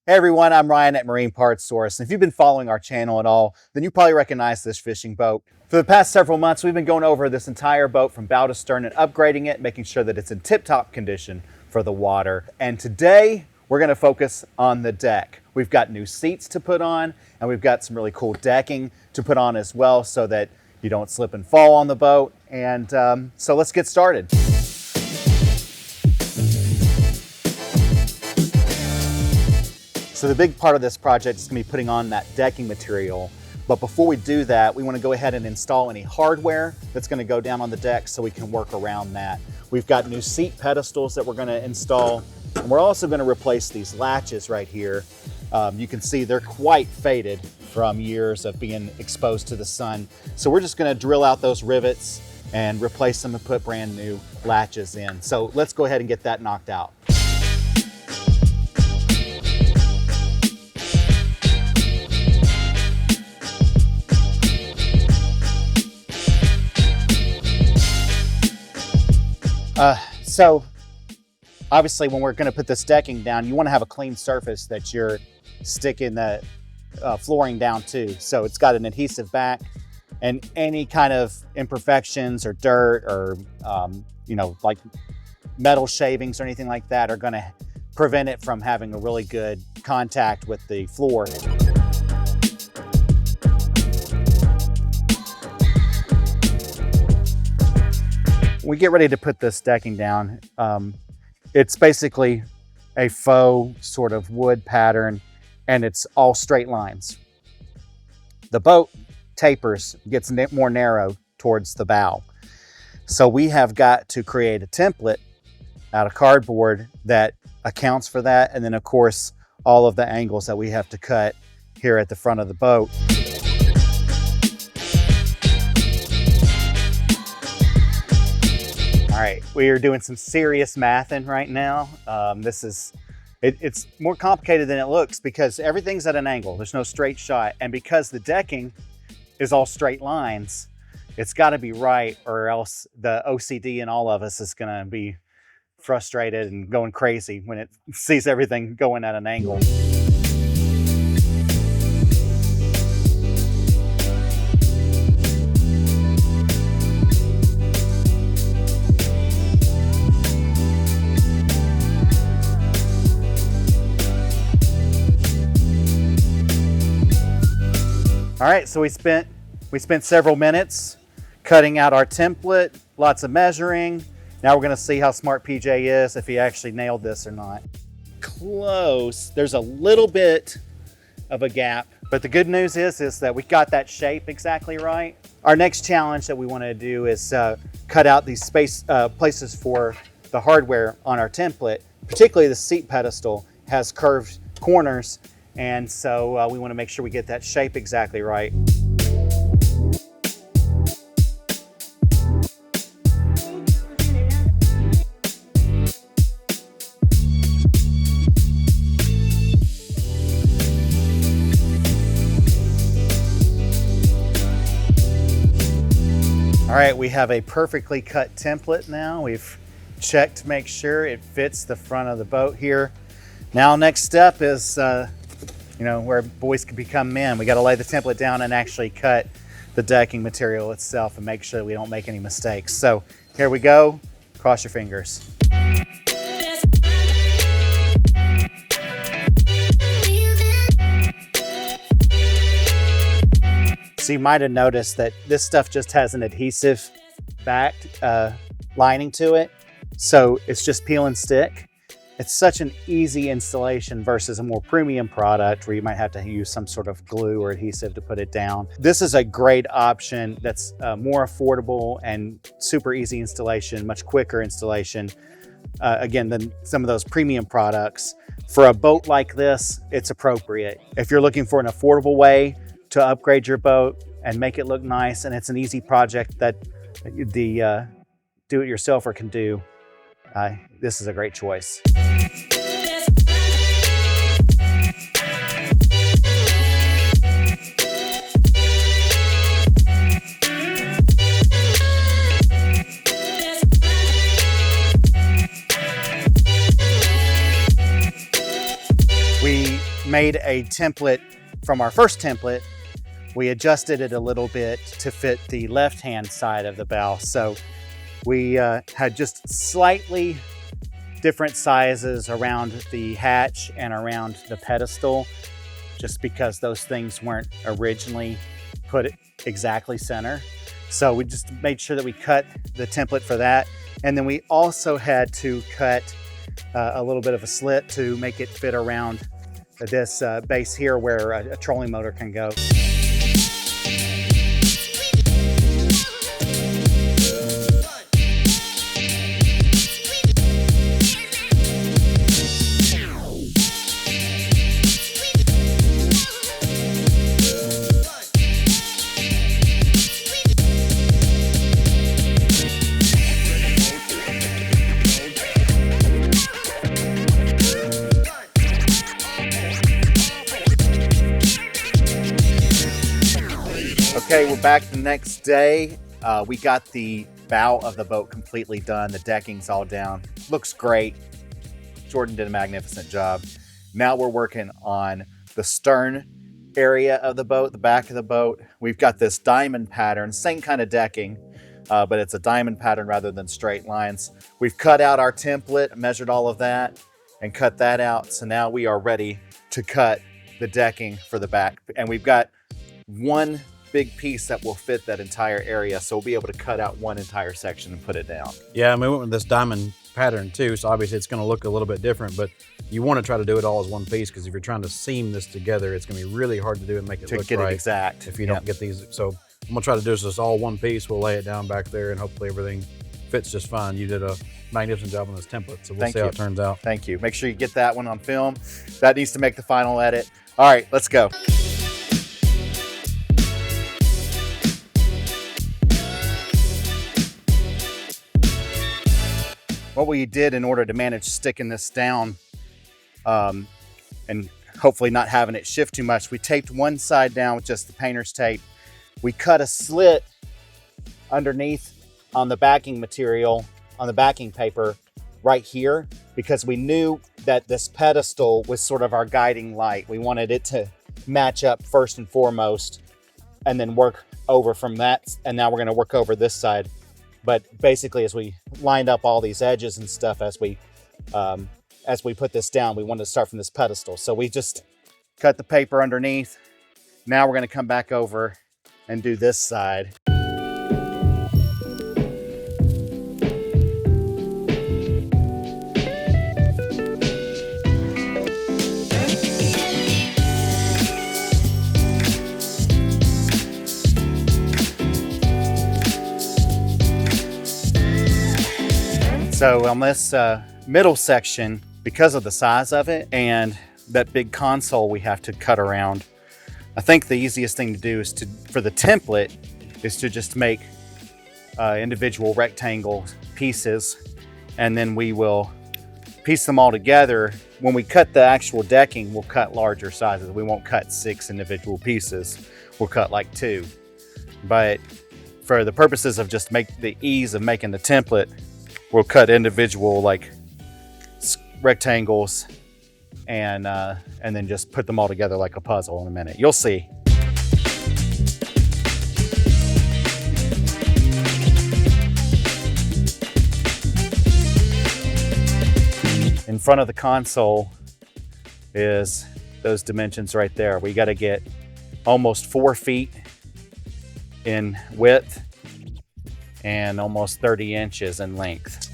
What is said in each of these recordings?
Hey everyone, I'm Ryan at Marine Parts Source, and if you've been following our channel at all, then you probably recognize this fishing boat. For the past several months, we've been going over this entire boat from bow to stern and upgrading it, making sure that it's in tip-top condition for the water. And today, we're gonna focus on the deck. We've got new seats to put on, and we've got some really cool decking to put on as well so that you don't slip and fall on the boat. And so let's get started. So the big part of this project is going to be putting on that decking material. But before we do that, we want to go ahead and install any hardware that's going to go down on the deck so we can work around that. We've got new seat pedestals that we're going to install. And we're also going to replace these latches right here. You can see they're quite faded from years of being exposed to the sun. So we're just going to drill out those rivets and replace them and put brand new latches in. So let's go ahead and get that knocked out. So obviously when we're going to put this decking down, you want to have a clean surface that you're sticking the flooring down to. So it's got an adhesive back, and any kind of imperfections or dirt or, like metal shavings or anything like that are going to prevent it from having a really good contact with the floor. We get ready to put this decking down. It's basically a faux sort of wood pattern, and it's all straight lines. The boat tapers, gets more narrow towards the bow. So we have got to create a template out of cardboard that accounts for that. And then of course, all of the angles that we have to cut here at the front of the boat. All right, we are doing some serious mathing right now. It's more complicated than it looks because everything's at an angle. There's no straight shot. And because the decking is all straight lines, it's gotta be right, or else the OCD in all of us is gonna be frustrated and going crazy when it sees everything going at an angle. All right, so we spent several minutes cutting out our template, lots of measuring. Now we're gonna see how smart PJ is, if he actually nailed this or not. Close, there's a little bit of a gap, but the good news is that we got that shape exactly right. Our next challenge that we wanna do is cut out these places for the hardware on our template, particularly the seat pedestal has curved corners. And so we want to make sure we get that shape exactly right. All right, we have a perfectly cut template now. We've checked to make sure it fits the front of the boat here. Now, next step is where boys can become men. We got to lay the template down and actually cut the decking material itself and make sure we don't make any mistakes. So here we go. Cross your fingers. So you might have noticed that this stuff just has an adhesive back lining to it. So it's just peel and stick. It's such an easy installation versus a more premium product where you might have to use some sort of glue or adhesive to put it down. This is a great option that's more affordable and super easy installation, much quicker installation, again, than some of those premium products. For a boat like this, it's appropriate. If you're looking for an affordable way to upgrade your boat and make it look nice, and it's an easy project that the do-it-yourselfer can do, this is a great choice. made a template from our first template. We adjusted it a little bit to fit the left-hand side of the bow. So we had just slightly different sizes around the hatch and around the pedestal, just because those things weren't originally put exactly center. So we just made sure that we cut the template for that. And then we also had to cut a little bit of a slit to make it fit around this base here where a trolling motor can go. Okay, we're back the next day. We got the bow of the boat completely done. The decking's all down. Looks great. Jordan did a magnificent job. Now we're working on the stern area of the boat, the back of the boat. We've got this diamond pattern, same kind of decking, but it's a diamond pattern rather than straight lines. We've cut out our template, measured all of that, and cut that out. So now we are ready to cut the decking for the back. And we've got one big piece that will fit that entire area, so we'll be able to cut out one entire section and put it down. Yeah, and we went with this diamond pattern too, so obviously it's going to look a little bit different, but you want to try to do it all as one piece, because if you're trying to seam this together, it's going to be really hard to do and make it look get right it exact if you don't get these. So I'm going to try to do this all one piece. We'll lay it down back there and hopefully everything fits just fine. You did a magnificent job on this template, so we'll see how it turns out. Thank you. Make sure you get that one on film. That needs to make the final edit. All right, let's go. What we did in order to manage sticking this down and hopefully not having it shift too much, we taped one side down with just the painter's tape. We cut a slit underneath on the backing material, on the backing paper right here, because we knew that this pedestal was sort of our guiding light. We wanted it to match up first and foremost and then work over from that. And now we're going to work over this side. But basically, as we lined up all these edges and stuff, as we put this down, we wanted to start from this pedestal. So we just cut the paper underneath. Now we're going to come back over and do this side. So on this middle section, because of the size of it and that big console we have to cut around, I think the easiest thing to do is for the template is to just make individual rectangle pieces, and then we will piece them all together. When we cut the actual decking, we'll cut larger sizes. We won't cut 6 individual pieces. We'll cut like 2. But for the purposes of just the ease of making the template, we'll cut individual like rectangles and then just put them all together like a puzzle in a minute. You'll see. In front of the console is those dimensions right there. We got to get almost 4 feet in width and almost 30 inches in length.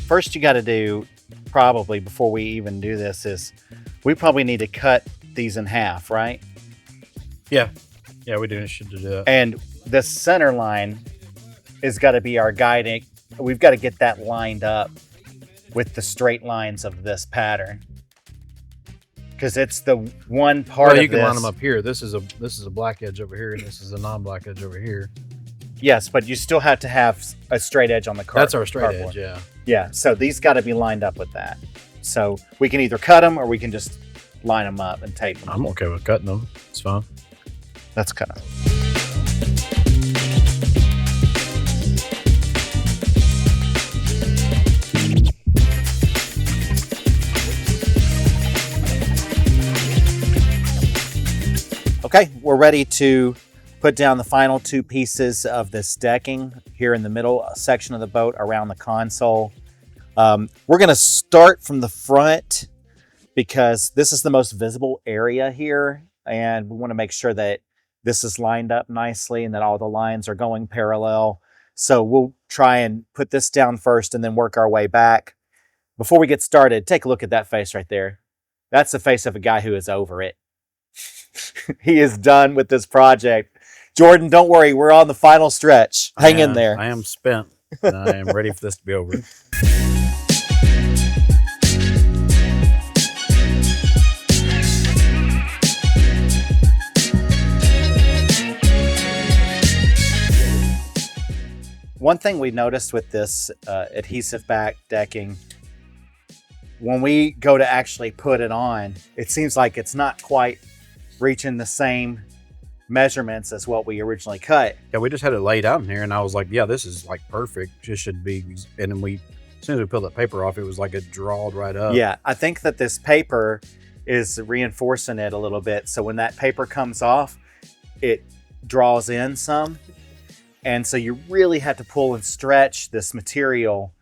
First you got to do, probably before we even do this, is we probably need to cut these in half, right? Yeah, we do should do that. And the center line is got to be our guiding. We've got to get that lined up with the straight lines of this pattern, because it's the one part of this. You can line them up here. This is a black edge over here, and this is a non-black edge over here. Yes, but you still have to have a straight edge on the card. That's our straight cardboard. edge, yeah. Yeah, so these got to be lined up with that. So we can either cut them or we can just line them up and tape them. I'm okay with cutting them. It's fine. Let's cut them. Okay, we're ready to put down the final two pieces of this decking here in the middle section of the boat around the console. We're going to start from the front because this is the most visible area here, and we want to make sure that this is lined up nicely and that all the lines are going parallel. So we'll try and put this down first and then work our way back. Before we get started, take a look at that face right there. That's the face of a guy who is over it. He is done with this project. Jordan, don't worry. We're on the final stretch. Hang in there. I am spent. And I am ready for this to be over. One thing we noticed with this adhesive back decking, when we go to actually put it on, it seems like it's not quite reaching the same measurements as what we originally cut. Yeah, we just had it laid out in here, and I was like, yeah, this is like perfect. Just should be. And then as soon as we pulled the paper off, it was like it drawed right up. Yeah, I think that this paper is reinforcing it a little bit. So when that paper comes off, it draws in some. And so you really have to pull and stretch this material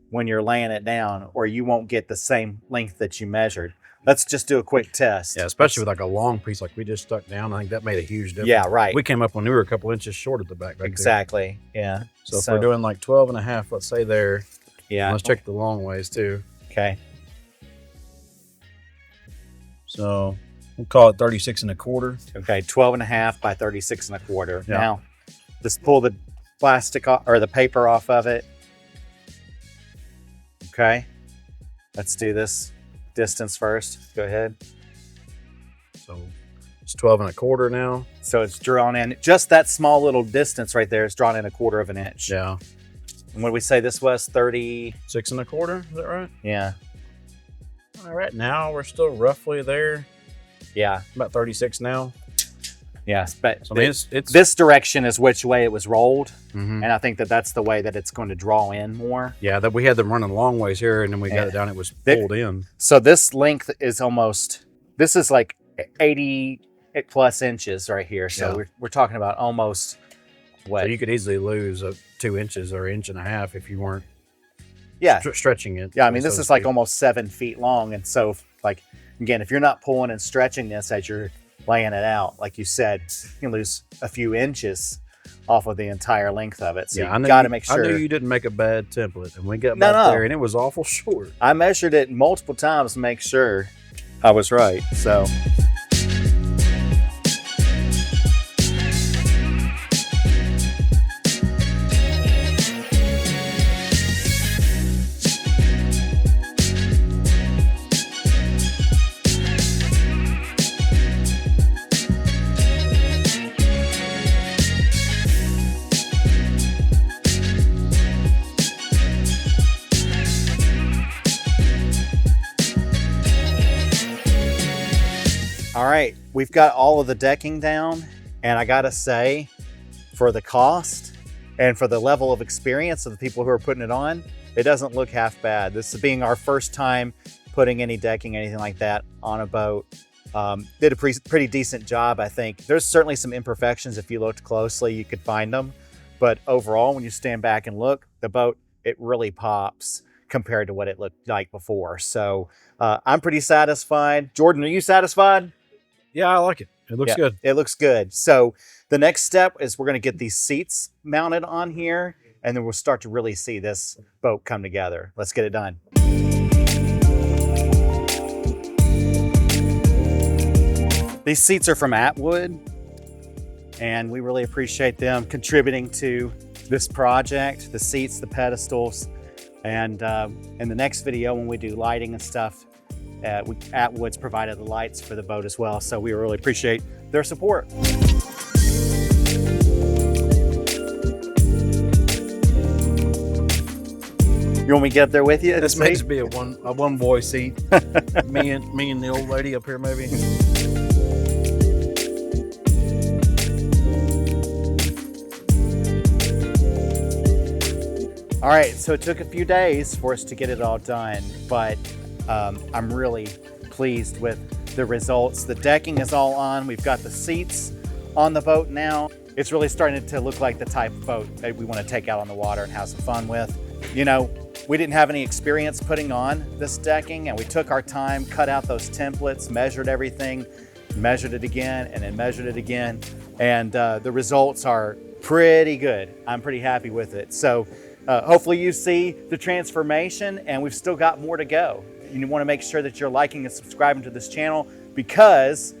when you're laying it down, or you won't get the same length that you measured. Let's just do a quick test. Yeah, especially with like a long piece like we just stuck down. I think that made a huge difference. Yeah, right. We came up when we were a couple inches short at the back. Exactly. Yeah. So if we're doing like 12 and a half, let's say there. Yeah. Let's check the long ways too. Okay. So we'll call it 36 and a quarter. Okay. 12 and a half by 36 and a quarter. Yeah. Now, let's pull the plastic or the paper off of it. Okay. Let's do this distance first. Go ahead. So it's 12 and a quarter now. So it's drawn in. Just that small little distance right there is drawn in 1/4 of an inch. Yeah. And what did we say this was? 30? 6 and a quarter. Is that right? Yeah. All right. Now we're still roughly there. Yeah. About 36 now. Yes. But So I mean, it's this direction is which way it was rolled. Mhm. And I think that that's the way that it's going to draw in more. Yeah, that we had them running long ways here, and then we got it down. It was pulled in. So this length is this is like 80 plus inches right here. So Yeah. we're talking about almost what? So you could easily lose 2 inches or 1.5 inches if you weren't Yeah. stretching it. Yeah. I mean, so this to is like speak. almost 7 feet long. And so like, again, if you're not pulling and stretching this as you're laying it out, like you said, you can lose a few inches off of the entire length of it. So Yeah, you got to make sure. I knew you didn't make a bad template, and we got No, back no. there, and it was awful short. I measured it multiple times to make sure I was right. So. All right, we've got all of the decking down, and I gotta say, for the cost and for the level of experience of the people who are putting it on, it doesn't look half bad. This is being our first time putting any decking, anything like that on a boat. Did a pretty decent job, I think. There's certainly some imperfections. If you looked closely, you could find them. But overall, when you stand back and look, the boat, it really pops compared to what it looked like before. So I'm pretty satisfied. Jordan, are you satisfied? Yeah, I like it. It looks good. It looks good. So the next step is we're going to get these seats mounted on here, and then we'll start to really see this boat come together. Let's get it done. These seats are from Atwood, and we really appreciate them contributing to this project, the seats, the pedestals, and in the next video when we do lighting and stuff, Atwood's provided the lights for the boat as well, so we really appreciate their support. You want me to get up there with you? This makes it be a one boy seat. me and the old lady up here maybe. All right, so it took a few days for us to get it all done, but I'm really pleased with the results. The decking is all on. We've got the seats on the boat now. It's really starting to look like the type of boat that we want to take out on the water and have some fun with. You know, we didn't have any experience putting on this decking, and we took our time, cut out those templates, measured everything, measured it again, and then measured it again. And the results are pretty good. I'm pretty happy with it. So hopefully you see the transformation, and we've still got more to go. You want to make sure that you're liking and subscribing to this channel, because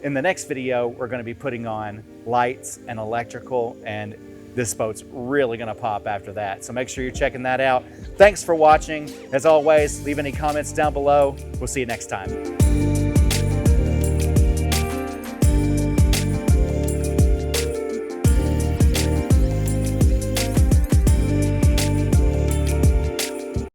in the next video, we're going to be putting on lights and electrical, and this boat's really going to pop after that. So make sure you're checking that out. Thanks for watching. As always, leave any comments down below. We'll see you next time.